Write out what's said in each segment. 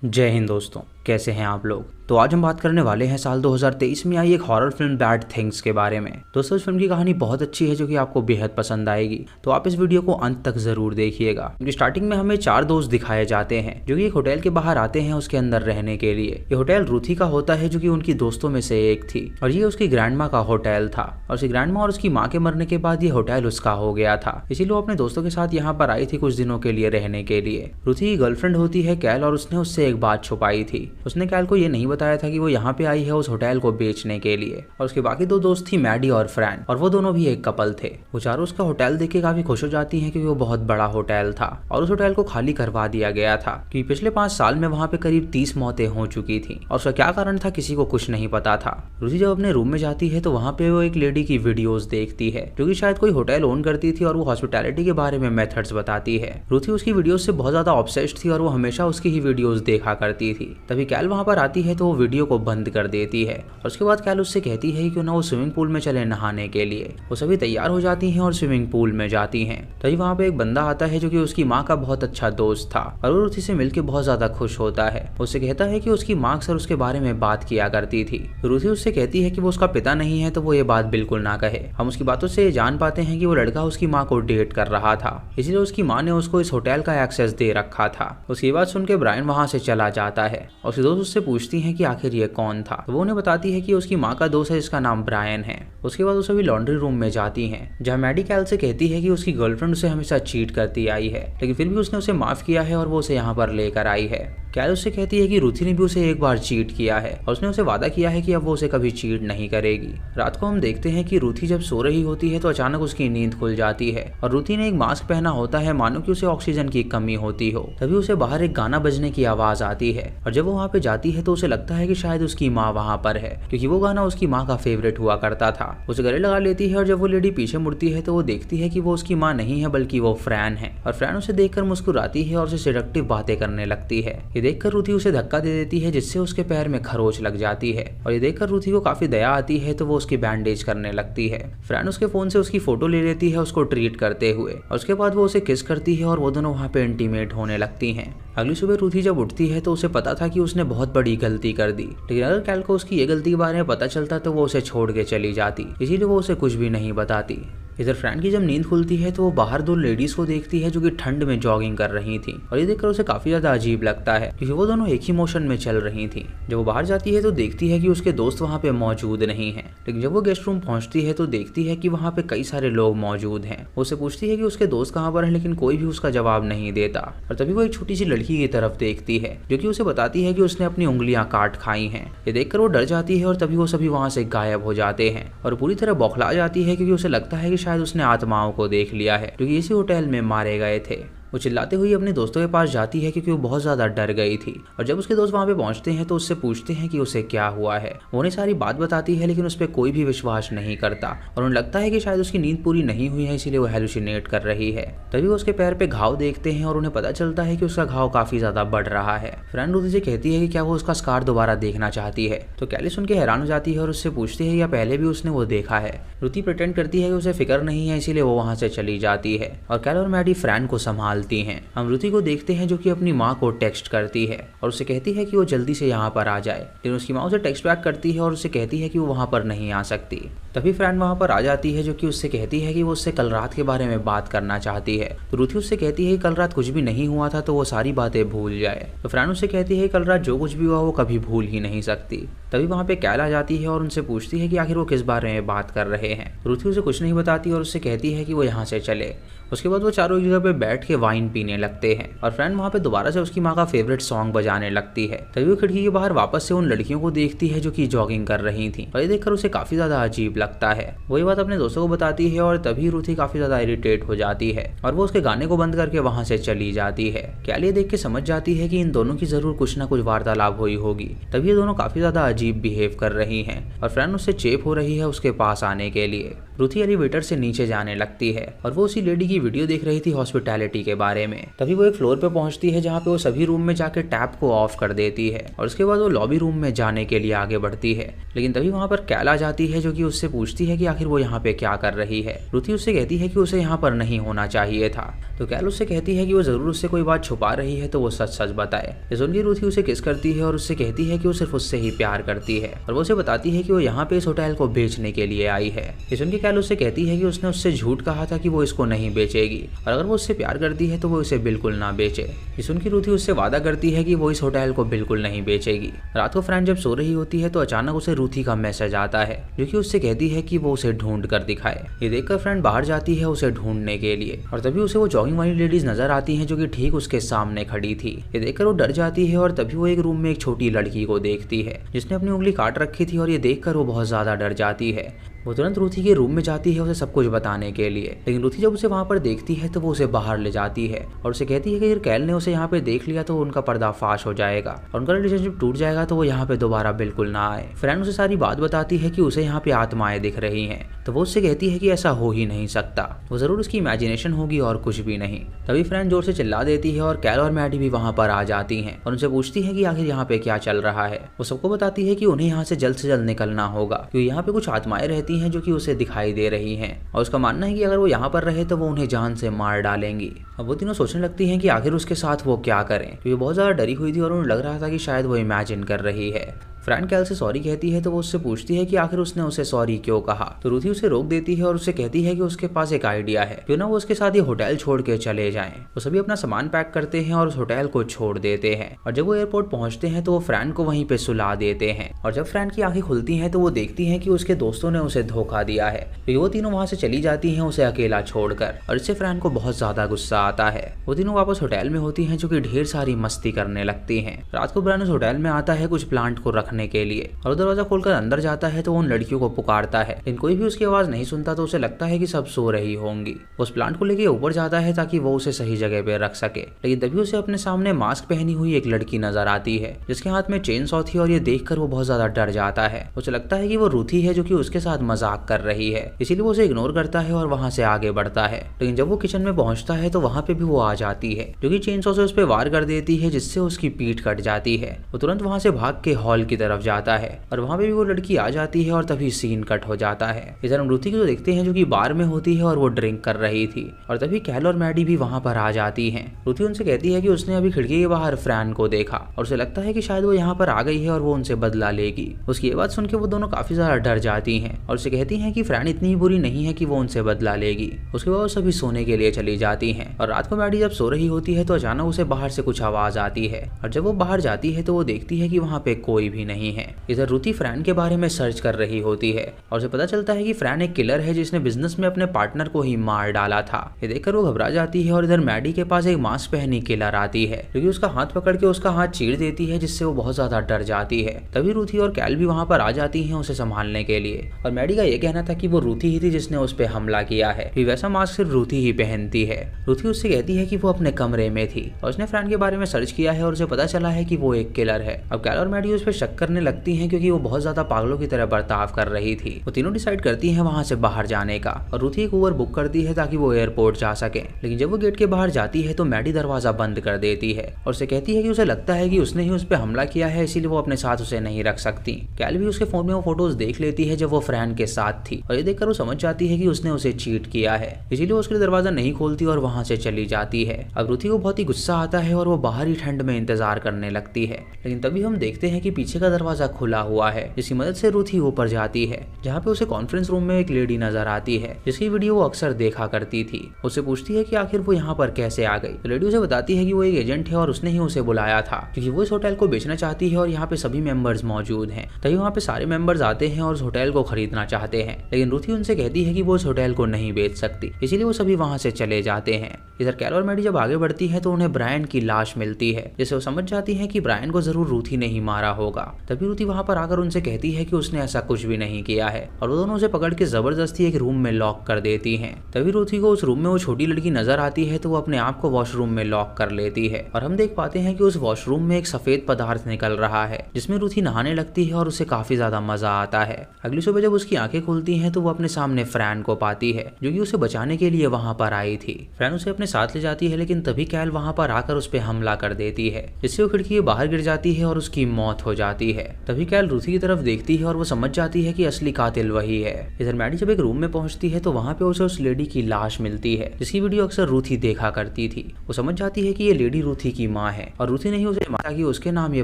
जय हिंद दोस्तों, कैसे हैं आप लोग। तो आज हम बात करने वाले हैं साल 2023 में आई एक हॉरर फिल्म बैड थिंग्स के बारे में। दोस्तों इस फिल्म की कहानी बहुत अच्छी है जो कि आपको बेहद पसंद आएगी, तो आप इस वीडियो को अंत तक जरूर देखिएगा। क्योंकि स्टार्टिंग में हमें 4 दोस्त दिखाए जाते हैं जो कि एक होटल के बाहर आते हैं उसके अंदर रहने के लिए। ये होटल रूथी का होता है जो कि उनकी दोस्तों में से एक थी और ये उसकी ग्रैंड माँ का होटल था और उसकी ग्रैंड माँ और उसकी माँ के मरने के बाद ये होटल उसका हो गया था, इसीलिए वो अपने दोस्तों के साथ यहाँ पर आई थी कुछ दिनों के लिए रहने के लिए। रूथी की गर्लफ्रेंड होती है कैल और उसने उससे एक बात छुपाई थी। उसने कैल को ये नहीं बताया था कि वो यहाँ पे आई है उस होटल को बेचने के लिए। और उसके बाकी 2 दोस्त थी मैडी और फ्रैन, और वो दोनों भी एक कपल थे। वो चारों उसका होटल देख के काफी खुश हो जाती हैं क्योंकि वो बहुत बड़ा होटल था और उस होटल को खाली करवा दिया गया था क्योंकि पिछले 5 साल में वहाँ पे करीब 30 मौतें हो चुकी थी और उसका क्या कारण था किसी को कुछ नहीं पता था। रूथी जब अपने रूम में जाती है तो वहाँ पे वो एक लेडी की वीडियोस देखती है जो कि शायद कोई होटल ओन करती थी और वो हॉस्पिटैलिटी के बारे में मेथड्स बताती है। रूथी उसकी वीडियोस से बहुत ज्यादा ऑब्सेस्ड थी और वो हमेशा उसकी ही वीडियोस देखा करती थी। तभी कैल वहाँ पर आती है तो वो वीडियो को बंद कर देती है और उसके बाद कैल उससे कहती है कि क्यों ना वो स्विमिंग पूल में चले नहाने के लिए। वो सभी तैयार हो जाती हैं और स्विमिंग पूल में जाती हैं। तभी वहाँ पे एक बंदा आता है जो कि उसकी माँ का बहुत अच्छा दोस्त था और वो रूथी से मिलकर बहुत ज्यादा खुश होता है। उससे कहता है कि उसकी माँ अक्सर उसके बारे में बात किया करती थी। रूथी उससे कहती है कि वो उसका पिता नहीं है तो वो ये बात बिल्कुल ना कहे। हम उसकी बातों से ये जान पाते हैं कि वो लड़का उसकी माँ को डेट कर रहा था, इसलिए उसकी माँ ने उसको इस होटल का एक्सेस दे रखा था। उसकी बात सुन के ब्रायन वहाँ से चला जाता है और उसके दोस्त उससे पूछती हैं कि आखिर ये कौन था। तो वो उन्हें बताती है कि उसकी माँ का दोस्त है जिसका नाम ब्रायन है। उसके बाद वो सभी लॉन्ड्री रूम में जाती हैं जहाँ मैडी कैल से कहती है कि उसकी गर्लफ्रेंड उसे हमेशा चीट करती आई है लेकिन फिर भी उसने उसे माफ किया है और वो उसे यहाँ पर लेकर आई है। कैल उससे कहती है कि रूथी ने भी उसे एक बार चीट किया है और उसने उसे वादा किया है कि अब वो उसे कभी चीट नहीं करेगी। रात को हम देखते हैं कि रूथी जब सो रही होती है तो अचानक उसकी नींद खुल जाती है और रूथी ने एक मास्क पहना होता है मानो कि उसे ऑक्सीजन की कमी होती हो। तभी उसे बाहर एक गाना बजने की आवाज आती है और जब वो वहाँ पे जाती है तो उसे लगता है कि शायद उसकी माँ वहाँ पर है क्योंकि वो गाना उसकी माँ का फेवरेट हुआ करता था। उसे गले लगा लेती है और जब वो लेडी पीछे मुड़ती है तो वो देखती है कि वो उसकी माँ नहीं है बल्कि वो फ्रैन है और फ्रैन उसे देखकर मुस्कुराती है और उसे सेडक्टिव बातें करने लगती है। ये देखकर रूथी उसे धक्का दे देती है जिससे उसके पैर में खरोच लग जाती है और ये देखकर रूथी को काफी दया आती है तो वो उसकी बैंडेज करने लगती है। फ्रैन उसके फोन से उसकी फोटो ले लेती है उसको ट्रीट करते हुए और उसके बाद वो उसे किस करती है और वो दोनों वहाँ पे इंटीमेट होने लगती हैं। अगली सुबह रूथी जब उठती है तो उसे पता था कि उसने बहुत बड़ी गलती कर दी, लेकिन अगर कैल को उसकी ये गलती के बारे में पता चलता तो वो उसे छोड़ के चली जाती, इसीलिए वो उसे कुछ भी नहीं बताती। इधर फ्रैन की जब नींद खुलती है तो वो बाहर 2 लेडीज को देखती है जो कि ठंड में जॉगिंग कर रही थी और ये देखकर उसे काफी ज्यादा अजीब लगता है क्योंकि वो दोनों एक ही मोशन में चल रही थी। जब वो बाहर जाती है तो देखती है कि उसके दोस्त वहाँ पे मौजूद नहीं है, लेकिन जब वो गेस्ट रूम पहुंचती है तो देखती है कि वहाँ पे कई सारे लोग मौजूद हैं। वो उससे पूछती है कि उसके दोस्त कहाँ पर है लेकिन कोई भी उसका जवाब नहीं देता और तभी वो एक छोटी सी लड़की की तरफ देखती है जो कि उसे बताती है कि उसने अपनी उंगलियां काट खाई हैं। ये देखकर वो डर जाती है और तभी वो सभी वहाँ से गायब हो जाते हैं और पूरी तरह बौखला जाती है क्योंकि उसे लगता है कि शायद उसने आत्माओं को देख लिया है जो कि इसी होटल में मारे गए थे। वो चिल्लाते हुए अपने दोस्तों के पास जाती है क्योंकि वो बहुत ज्यादा डर गई थी और जब उसके दोस्त वहाँ पे पहुंचते हैं तो उससे पूछते हैं कि उसे क्या हुआ है। वो उन्हें सारी बात बताती है लेकिन उस पर कोई भी विश्वास नहीं करता और उन्हें लगता है कि शायद उसकी नींद पूरी नहीं हुई है इसीलिए वो हेलुसिनेट कर रही है। तभी वो उसके पैर पे घाव देखते हैं और उन्हें पता चलता है कि उसका घाव काफी ज्यादा बढ़ रहा है। फ्रैन रूथी से कहती है कि क्या वो उसका स्कार दोबारा देखना चाहती है तो कैली सुन के हैरान हो जाती है और उससे पूछती है या पहले भी उसने वो देखा है। रूथी प्रिटेंड करती है कि उसे फिक्र नहीं है इसीलिए वो वहाँ से चली जाती है और कैल और मैडी फ्रैन को संभालती हैं। हम रूथी को देखते हैं जो कि अपनी माँ को टेक्स्ट करती है और उसे कहती है कि वो जल्दी से यहाँ पर आ जाए, लेकिन उसकी माँ उसे टेक्स्ट बैक करती है और उसे कहती है कि वो वहाँ पर नहीं आ सकती। तभी फ्रैन वहाँ पर आ जाती है जो कि उससे कहती है कि वो उससे कल रात के बारे में बात करना चाहती है। तो रूथी उससे कहती है कि कल रात कुछ भी नहीं हुआ था तो वो सारी बातें भूल जाए। तो फ्रैन उससे कहती है कि कल रात जो कुछ भी हुआ वो कभी भूल ही नहीं सकती। तभी वहाँ पे कैल आ जाती है और उनसे पूछती है कि आखिर वो किस बारे में बात कर रहे हैं। रूथी उसे कुछ नहीं बताती और उससे कहती है कि वो यहाँ से चले। उसके बाद वो चारों एक जगह पे बैठ के वाइन पीने लगते हैं और फ्रैन वहाँ पे दोबारा से उसकी माँ का फेवरेट सॉन्ग बजाने लगती है। तभी वो खिड़की के बाहर वापस से उन लड़कियों को देखती है जो कि जॉगिंग कर रही थी और ये देखकर उसे काफी ज्यादा अजीब लगता है। वही बात अपने दोस्तों को बताती है और तभी रूथी काफी ज्यादा इरिटेट हो जाती है और वो उसके गाने को बंद करके वहाँ से चली जाती है। कैल ये देख के समझ जाती है कि इन दोनों की जरूर कुछ ना कुछ वार्तालाप हुई होगी, तभी ये दोनों काफी ज्यादा अजीब बिहेव कर रही हैं और फ्रैन उससे चेप हो रही है उसके पास आने के लिए। रूथी एलिवेटर से नीचे जाने लगती है और वो उसी लेडी की की वीडियो देख रही थी हॉस्पिटैलिटी के बारे में। तभी वो एक फ्लोर पे पहुंचती है जहाँ पे वो सभी रूम में जाके टैप को ऑफ कर देती है और उसके बाद वो लॉबी रूम में जाने के लिए आगे बढ़ती है। लेकिन तभी वहाँ पर कैल आ जाती है जो कि उससे पूछती है कि आखिर वो यहाँ पे क्या कर रही है। रुथी उससे कहती है कि उसे यहाँ पर नहीं होना चाहिए था। तो कैल उससे कहती है कि वो जरूर उससे कोई बात छुपा रही है तो वो सच सच बताए। ये सुनकर रुथी उसे किस करती है और उससे कहती है कि वो सिर्फ उससे ही प्यार करती है और वो उसे बताती है कि वो यहाँ पे इस होटल को बेचने के लिए आई है। ये सुनकर कैल उससे कहती है कि उसने उससे झूठ कहा था कि वो इसको नहीं बेचेगी और अगर वो उससे प्यार करती है तो वो इसे बिल्कुल ना बेचे। ये सुनकर रुथी उससे वादा करती है कि वो इस होटल को बिल्कुल नहीं बेचेगी। रात को फ्रेंड जब सो रही होती है तो अचानक उसे रुथी का मैसेज आता है जो कि उससे कहती है कि वो उसे ढूंढ कर दिखाए। ये देखकर फ्रेंड बाहर जाती है उसे ढूंढने के लिए और तभी उसे वो जॉगिंग वाली लेडीज नजर आती है जो कि ठीक उसके सामने खड़ी थी। ये देखकर वो डर जाती है और तभी वो एक रूम में एक छोटी लड़की को देखती है जिसने अपनी उंगली काट रखी थी और ये देखकर वो बहुत ज्यादा डर जाती है। वो तुरंत रुथी के रूम में जाती है उसे सब कुछ बताने के लिए। लेकिन रुथी जब उसे वहां पर देखती है तो वो उसे बाहर ले जाती है और उसे कहती है कि अगर कैल ने उसे यहाँ पे देख लिया तो उनका पर्दाफाश हो जाएगा और उनका रिलेशनशिप टूट जाएगा तो वो यहाँ पे दोबारा बिल्कुल ना आए। फ्रेंड उसे सारी बात बताती है कि उसे यहाँ पे आत्माएं दिख रही हैं तो वो उससे कहती है कि ऐसा हो ही नहीं सकता, वो जरूर उसकी इमेजिनेशन होगी और कुछ भी नहीं। तभी फ्रेंड जोर से चिल्ला देती है और कैल और मैडी भी वहां पर आ जाती हैं और उनसे पूछती है कि आखिर यहाँ पे क्या चल रहा है। वो सबको बताती है कि उन्हें यहाँ से जल्द निकलना होगा क्योंकि यहाँ पे कुछ आत्माएं रहती हैं जो कि उसे दिखाई दे रही हैं और उसका मानना है कि अगर वो यहाँ पर रहे तो वो उन्हें जान से मार डालेंगी। अब वो तीनों सोचने लगती हैं कि आखिर उसके साथ वो क्या करें क्योंकि बहुत ज्यादा डरी हुई थी और उन्हें लग रहा था कि शायद वो इमेजिन कर रही है। फ्रेंड कैल से सॉरी कहती है तो वो उससे पूछती है कि आखिर उसने उसे सॉरी क्यों कहा। तो रुथी उसे रोक देती है और उससे कहती है कि उसके पास एक आइडिया है, क्यों ना वो उसके साथ ये होटल छोड़ के चले जाएं। वो सभी अपना सामान पैक करते हैं और उस होटल को छोड़ देते हैं और जब वो एयरपोर्ट पहुंचते हैं तो वो फ्रेंड को वहीं पे सुला देते हैं और जब फ्रेंड की आंखें खुलती हैं तो वो देखती हैं कि उसके दोस्तों ने उसे धोखा दिया है। तो वो तीनों वहां से चली जाती हैं उसे अकेला छोड़कर और इससे फ्रेंड को बहुत ज्यादा गुस्सा आता है। वो तीनों वापस होटल में होती हैं जो कि ढेर सारी मस्ती करने लगती हैं। रात को ब्रायन उस होटल में आता है कुछ प्लांट को रखने के लिए और दरवाजा खोलकर अंदर जाता है तो वो उन लड़कियों को पुकारता है लेकिन कोई भी उसकी आवाज नहीं सुनता तो उसे लगता है कि सब सो रही होंगी। उस प्लांट को लेके ऊपर जाता है ताकि वो उसे सही जगह पे रख सके, लेकिन तभी उसे अपने सामने मास्क पहनी हुई एक लड़की नजर आती है जिसके हाथ में चेन सॉ थी और ये देखकर वो बहुत ज्यादा डर जाता है। उसे लगता है कि वो रुथी है जो कि उसके साथ मजाक कर रही है, इसीलिए वो उसे इग्नोर करता है और वहां से आगे बढ़ता है। लेकिन जब वो किचन में पहुंचता है तो वहां पे भी वो आ जाती है जो कि चेन सॉ से उस पर वार कर देती है जिससे उसकी पीठ कट जाती है। वो तुरंत वहां से भाग के हॉल की तरफ जाता है और वहां पे भी वो लड़की आ जाती है और तभी सीन कट हो जाता है। इधर हम रुथी को देखते हैं जो कि बार में होती है और वो ड्रिंक कर रही थी और तभी कैल और मैडी भी वहां पर आ जाती हैं। रुथी उनसे कहती है कि उसने अभी खिड़की के बाहर फ्रैन को देखा और उसे लगता है कि शायद वो यहाँ पर आ गई है और वो उनसे बदला लेगी। उसकी ये बात सुन के वो दोनों काफी ज्यादा डर जाती हैं और उसे कहती हैं कि फ्रैन इतनी बुरी नहीं है कि वो उनसे बदला लेगी। उसके बाद वो सभी सोने के लिए चली जाती हैं और रात को मैडी जब सो रही होती है तो अचानक उसे बाहर से कुछ आवाज आती है और जब वो बाहर जाती है तो वो देखती है कि वहाँ पे कोई भी नहीं है। इधर रुथी फ्रैन के बारे में सर्च कर रही होती है और उसे पता चलता है कि फ्रैन एक किलर है जिसने बिजनेस में अपने पार्टनर को ही मार डाला था। ये देखकर वो घबरा जाती है और इधर मैडी के पास एक मास्क पहनी किलर आती है क्योंकि उसका हाथ पकड़ के उसका हाथ चीर देती है जिससे वो बहुत ज्यादा डर जाती है। तभी रुथी और कैल भी वहां पर आ जाती हैं उसे संभालने के लिए और मैडी का ये कहना था कि वो रुथी ही थी जिसने उस पर हमला किया है, वैसा मास्क सिर्फ रुथी ही पहनती है। रुथी उससे कहती है कि वो अपने कमरे में थी और उसने फ्रैन के बारे में सर्च किया है और उसे पता चला है कि वो एक किलर है। अब कैल और मैडी उस पर शक करने लगती है क्योंकि वो बहुत ज्यादा पागलों की तरह बर्ताव कर रही थी। वो तीनों डिसाइड करती हैं वहां से बाहर जाने का और रुथी एक उबर बुक करती है ताकि वो एयरपोर्ट जा सके। लेकिन जब वो गेट के बाहर जाती है तो मैडी दरवाजा बंद कर देती है और उसे कहती है कि उसे लगता है कि उसने ही उस पर हमला किया है इसीलिए वो अपने साथ उसे नहीं रख सकती। कैल भी उसके फोन में वो फोटोज देख लेती है जब वो फ्रैन के साथ थी और ये देखकर वो समझ जाती है कि उसने उसे चीट किया है, इसीलिए वो उसके लिए दरवाजा नहीं खोलती और वहां से चली जाती है। अब रुथी को बहुत ही गुस्सा आता है और वो बाहर ही ठंड में इंतजार करने लगती है। लेकिन तभी हम देखते हैं कि पीछे का दरवाजा खुला हुआ है जिसकी मदद से रुथी ऊपर जाती है जहाँ पे उसे कॉन्फ्रेंस रूम में एक लेडी नजर आती है जिसकी वीडियो वो अक्सर देखा करती थी। उससे पूछती है कि आखिर वो यहाँ पर कैसे आ गई। तो लेडी उसे बताती है कि वो एक एजेंट है और उसने ही उसे बुलाया था क्योंकि वो इस होटल को बेचना चाहती है और यहाँ पे सभी मेंबर्स मौजूद हैं। तभी वहाँ पे सारे मेंबर्स आते हैं और उस होटल को खरीदना चाहते हैं, लेकिन रुथी उनसे कहती है कि वो इस होटल को नहीं बेच सकती, इसीलिए वो सभी वहाँ से चले जाते हैं। इधर कैल और मैडी जब आगे बढ़ती है तो उन्हें ब्रायन की लाश मिलती है जिससे वो समझ जाती है कि ब्रायन को जरूर रुथी ने ही मारा होगा। तभी रुथी वहाँ पर आकर उनसे कहती है कि उसने ऐसा कुछ भी नहीं किया है और वो दोनों उसे पकड़ के जबरदस्ती एक रूम में लॉक कर देती हैं। तभी रुथी को उस रूम में वो छोटी लड़की नजर आती है तो वो अपने आप को वॉशरूम में लॉक कर लेती है और हम देख पाते हैं कि उस वॉशरूम में एक सफेद पदार्थ निकल रहा है जिसमें रुथी नहाने लगती है और उसे काफी ज्यादा मजा आता है। अगली सुबह जब उसकी आंखें खुलती हैं तो वो अपने सामने फ्रैन को पाती है जो कि उसे बचाने के लिए वहां पर आई थी। फ्रैन उसे अपने साथ ले जाती है लेकिन तभी कैल वहां पर आकर उस पर हमला कर देती है जिससे वो खिड़की के बाहर गिर जाती है और उसकी मौत हो जाती है। तभी कैल रुथी की तरफ देखती है और वो समझ जाती है कि असली कातिल वही है। इधर मैडी जब एक रूम में पहुंचती है तो वहां पे उसे उस लेडी की लाश मिलती है जिसकी वीडियो अक्सर रुथी देखा करती थी। वो समझ जाती है कि ये लेडी रुथी की माँ है और रुथी ने ही उसे मारा ताकि उसके नाम ये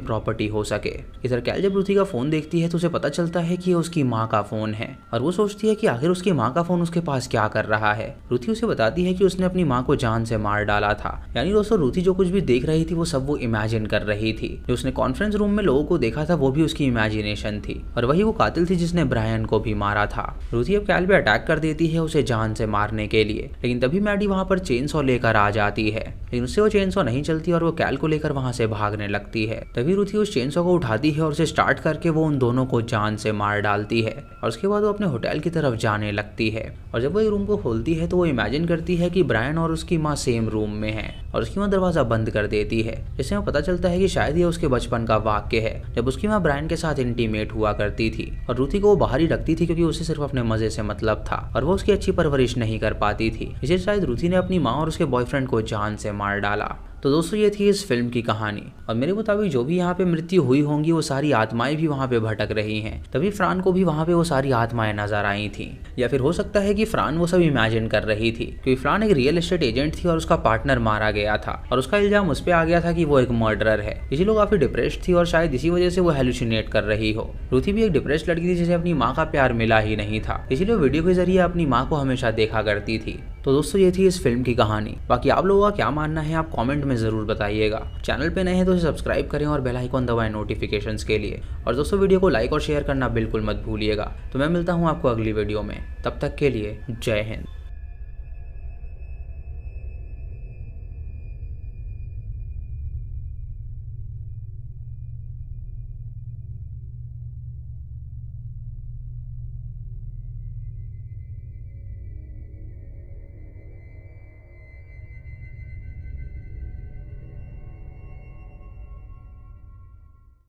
प्रॉपर्टी हो सके। इधर कैल जब रुथी का फोन देखती है तो उसे पता चलता है कि ये उसकी माँ का फोन है और वो सोचती है कि आखिर उसकी माँ का फोन उसके पास क्या कर रहा है। रुथी उसे बताती है कि उसने अपनी माँ को जान से मार डाला था। यानी दोस्तों रुथी जो कुछ भी देख रही थी वो सब वो इमेजिन कर रही थी। जो उसने कॉन्फ्रेंस रूम में लोगों को देखा था वो भी उसकी इमेजिनेशन थी और वही वो कातिल थी जिसने ब्रायन को भी मारा था। रुथी अब कैल पे अटैक कर देती है उसे जान से मारने के लिए, लेकिन तभी मैडी वहां पर चेन सॉ लेकर आ जाती है लेकिन उससे वो चेन सॉ नहीं चलती और वो कैल को लेकर वहां से भागने लगती है। तभी रुथी उस चेन सॉ को उठाती है और उसे स्टार्ट करके वो उन दोनों को जान से मार डालती है और उसके बाद वो अपने होटल की तरफ जाने लगती है। और जब वो एक रूम को खोलती है तो वो इमेजिन करती है कि ब्रायन और उसकी माँ सेम रूम में है और उसकी माँ दरवाजा बंद कर देती है जिससे वो पता चलता है कि शायद ये उसके बचपन का वाक्य है जब उसकी माँ ब्रायन के साथ इंटीमेट हुआ करती थी और रुथी को वो बाहर ही रखती थी क्योंकि उसे सिर्फ अपने मजे से मतलब था और वो उसकी अच्छी परवरिश नहीं कर पाती थी। इसे शायद रुथी ने अपनी माँ और उसके बॉयफ्रेंड को जान से मार डाला। तो दोस्तों ये थी इस फिल्म की कहानी और मेरे मुताबिक जो भी यहाँ पे मृत्यु हुई होंगी वो सारी आत्माएं भी वहाँ पे भटक रही हैं। तभी फ्रान को भी वहाँ पे वो सारी आत्माएं नजर आई थी या फिर हो सकता है कि फ्रान वो सब इमेजिन कर रही थी क्योंकि फ्रान एक रियल एस्टेट एजेंट थी और उसका पार्टनर मारा गया था और उसका इल्जाम उस पर आ गया था कि वो एक मर्डरर है। इसी लोग काफी डिप्रेस्ड थी और शायद इसी वजह से वो हेलुसिनेट कर रही हो। रुथी भी एक डिप्रेस्ड लड़की थी जिसे अपनी माँ का प्यार मिला ही नहीं था, इसीलिए वीडियो के जरिए अपनी माँ को हमेशा देखा करती थी। तो दोस्तों ये थी इस फिल्म की कहानी। बाकी आप लोगों का क्या मानना है आप कमेंट में जरूर बताइएगा। चैनल पे नए हैं तो इसे सब्सक्राइब करें और बेल आइकन दबाएं नोटिफिकेशंस के लिए। और दोस्तों वीडियो को लाइक और शेयर करना बिल्कुल मत भूलिएगा। तो मैं मिलता हूँ आपको अगली वीडियो में, तब तक के लिए जय हिंद।